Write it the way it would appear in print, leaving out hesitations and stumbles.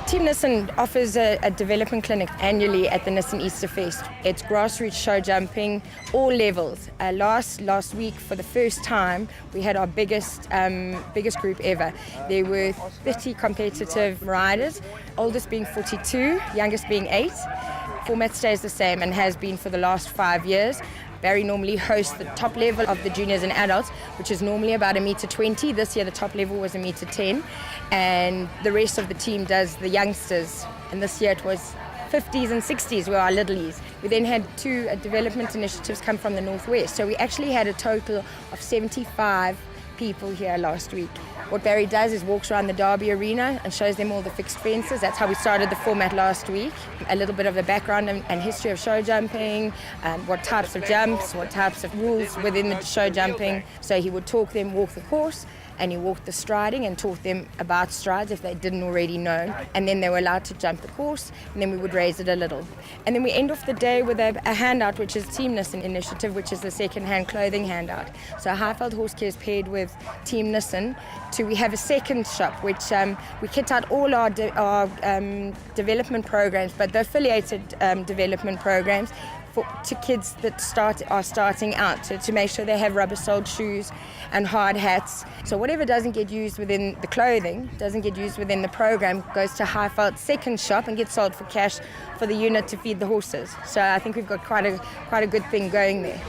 Team Nissan offers a development clinic annually at the Nissan Easter Fest. It's grassroots show jumping, all levels. Last week, for the first time, we had our biggest group ever. There were 30 competitive riders, oldest being 42, youngest being 8. Format stays the same and has been for the last 5 years. Barry normally hosts the top level of the juniors and adults, which is normally about 1.20 m. This year the top level was 1.10 m, and the rest of the team does the youngsters. And this year it was 50s and 60s were our littlies. We then had 2 development initiatives come from the northwest, so we actually had a total of 75 people here last week. What Barry does is walks around the Derby arena and shows them all the fixed fences. That's how we started the format last week. A little bit of the background and history of show jumping, what types of jumps, what types of rules within the show jumping. So he would talk them, walk the course, and he walked the striding and taught them about strides if they didn't already know. And then they were allowed to jump the course, and then we would raise it a little. And then we end off the day with a handout, which is Team Nissan initiative, which is the second-hand clothing handout. So Highveld Horse Care is paired with Team Nissan. We have a second shop, which we kit out all our development programs, but the affiliated development programs to kids that are starting out, to make sure they have rubber-soled shoes and hard hats. So whatever doesn't get used within the clothing, doesn't get used within the program, goes to Highveld's second shop and gets sold for cash for the unit to feed the horses. So I think we've got quite a good thing going there.